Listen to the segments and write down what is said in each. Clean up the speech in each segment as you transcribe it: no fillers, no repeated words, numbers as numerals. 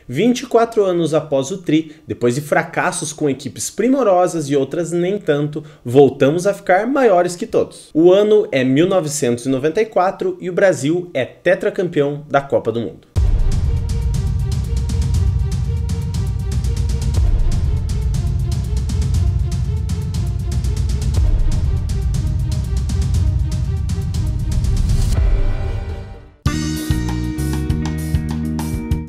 24 anos após o Tri, depois de fracassos com equipes primorosas e outras nem tanto, voltamos a ficar maiores que todos. O ano é 1994 e o Brasil é tetracampeão da Copa do Mundo.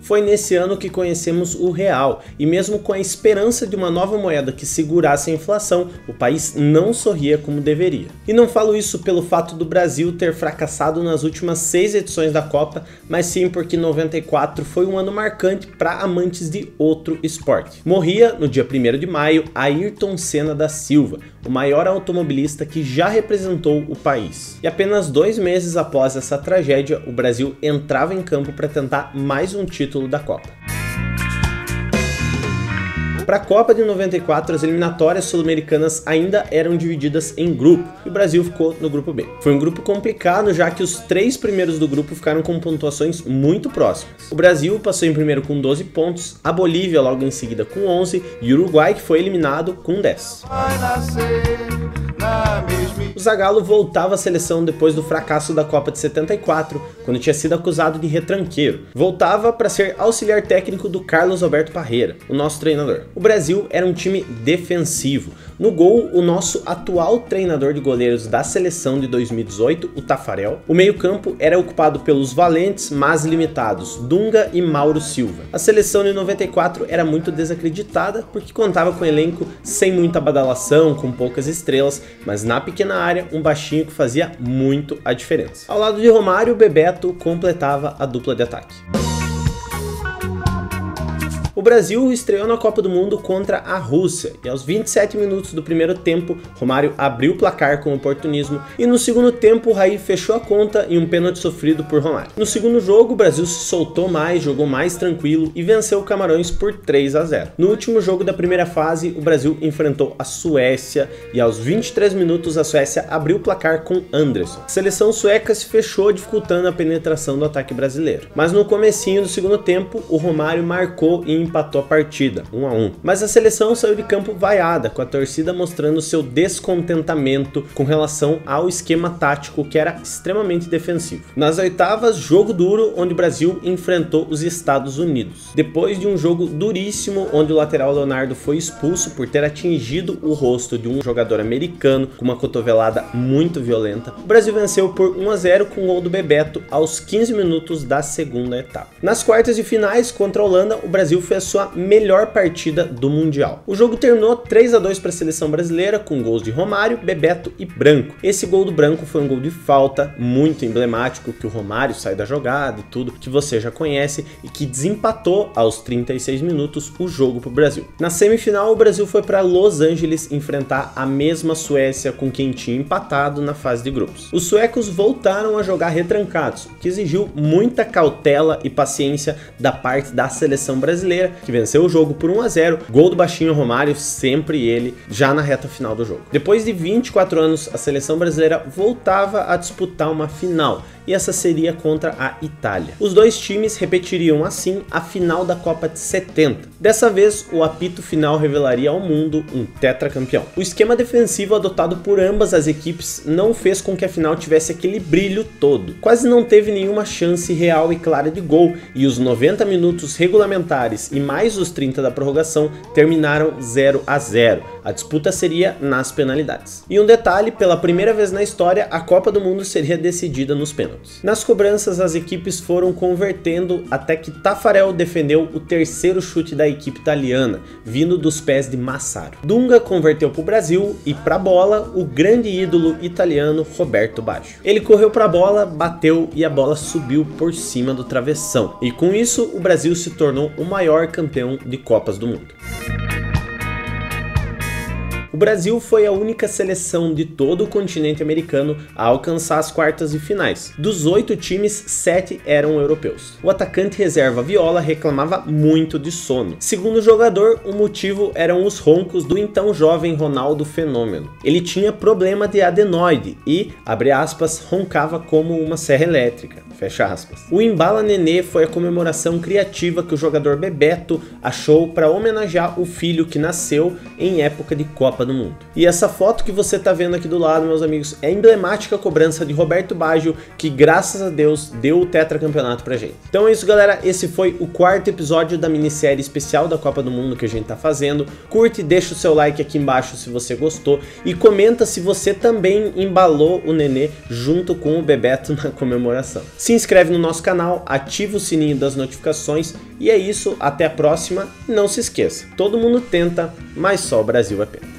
Foi nesse ano que conhecemos o real, e mesmo com a esperança de uma nova moeda que segurasse a inflação, o país não sorria como deveria. E não falo isso pelo fato do Brasil ter fracassado nas últimas 6 edições da Copa, mas sim porque 94 foi um ano marcante para amantes de outro esporte. Morria, no dia 1º de maio, Ayrton Senna da Silva, o maior automobilista que já representou o país. E apenas 2 meses após essa tragédia, o Brasil entrava em campo para tentar mais um título da Copa. Para a Copa de 94, as eliminatórias sul-americanas ainda eram divididas em grupo, e o Brasil ficou no grupo B. Foi um grupo complicado, já que os 3 primeiros do grupo ficaram com pontuações muito próximas. O Brasil passou em primeiro com 12 pontos, a Bolívia logo em seguida com 11 e o Uruguai, que foi eliminado, com 10. O Zagallo voltava à seleção depois do fracasso da Copa de 74, quando tinha sido acusado de retranqueiro. Voltava para ser auxiliar técnico do Carlos Alberto Parreira, o nosso treinador. O Brasil era um time defensivo. No gol, o nosso atual treinador de goleiros da seleção de 2018, o Taffarel. O meio-campo era ocupado pelos valentes, mas limitados, Dunga e Mauro Silva. A seleção de 94 era muito desacreditada porque contava com um elenco sem muita badalação, com poucas estrelas, mas na pequena área, um baixinho que fazia muito a diferença. Ao lado de Romário, Bebeto completava a dupla de ataque. O Brasil estreou na Copa do Mundo contra a Rússia e aos 27 minutos do primeiro tempo, Romário abriu o placar com oportunismo e no segundo tempo o Raí fechou a conta em um pênalti sofrido por Romário. No segundo jogo, o Brasil se soltou mais, jogou mais tranquilo e venceu o Camarões por 3-0. No último jogo da primeira fase, o Brasil enfrentou a Suécia e aos 23 minutos a Suécia abriu o placar com Anderson. A seleção sueca se fechou, dificultando a penetração do ataque brasileiro. Mas no comecinho do segundo tempo, o Romário marcou e empatou a partida, 1-1. Mas a seleção saiu de campo vaiada, com a torcida mostrando seu descontentamento com relação ao esquema tático que era extremamente defensivo. Nas oitavas, jogo duro, onde o Brasil enfrentou os Estados Unidos. Depois de um jogo duríssimo, onde o lateral Leonardo foi expulso por ter atingido o rosto de um jogador americano com uma cotovelada muito violenta, o Brasil venceu por 1-0 com o gol do Bebeto aos 15 minutos da segunda etapa. Nas quartas de finais, contra a Holanda, o Brasil fez sua melhor partida do Mundial. O jogo terminou 3-2 para a seleção brasileira, com gols de Romário, Bebeto e Branco. Esse gol do Branco foi um gol de falta, muito emblemático, que o Romário sai da jogada e tudo, que você já conhece, e que desempatou aos 36 minutos o jogo para o Brasil. Na semifinal, o Brasil foi para Los Angeles enfrentar a mesma Suécia com quem tinha empatado na fase de grupos. Os suecos voltaram a jogar retrancados, o que exigiu muita cautela e paciência da parte da seleção brasileira, que venceu o jogo por 1-0, gol do baixinho Romário, sempre ele, já na reta final do jogo. Depois de 24 anos, a seleção brasileira voltava a disputar uma final, e essa seria contra a Itália. Os dois times repetiriam assim a final da Copa de 70. Dessa vez, o apito final revelaria ao mundo um tetracampeão. O esquema defensivo adotado por ambas as equipes não fez com que a final tivesse aquele brilho todo. Quase não teve nenhuma chance real e clara de gol, e os 90 minutos regulamentares e mais os 30 da prorrogação terminaram 0-0. A disputa seria nas penalidades. E um detalhe, pela primeira vez na história, a Copa do Mundo seria decidida nos pênaltis. Nas cobranças, as equipes foram convertendo até que Taffarel defendeu o terceiro chute da equipe italiana, vindo dos pés de Massaro. Dunga converteu para o Brasil e para a bola, o grande ídolo italiano Roberto Baggio. Ele correu para a bola, bateu e a bola subiu por cima do travessão. E com isso, o Brasil se tornou o maior campeão de Copas do Mundo. O Brasil foi a única seleção de todo o continente americano a alcançar as quartas e finais. Dos 8 times, 7 eram europeus. O atacante reserva Viola reclamava muito de sono. Segundo o jogador, o motivo eram os roncos do então jovem Ronaldo Fenômeno. Ele tinha problema de adenoide e, abre aspas, roncava como uma serra elétrica. fecha aspas. O Embala Nenê foi a comemoração criativa que o jogador Bebeto achou para homenagear o filho que nasceu em época de Copa do Mundo. E essa foto que você tá vendo aqui do lado, meus amigos, é a emblemática cobrança de Roberto Baggio, que graças a Deus deu o tetracampeonato pra gente. Então é isso, galera, esse foi o 4º episódio da minissérie especial da Copa do Mundo que a gente tá fazendo. Curte e deixa o seu like aqui embaixo se você gostou e comenta se você também embalou o Nenê junto com o Bebeto na comemoração. Se inscreve no nosso canal, ativa o sininho das notificações e é isso, até a próxima. Não se esqueça, todo mundo tenta, mas só o Brasil é penta.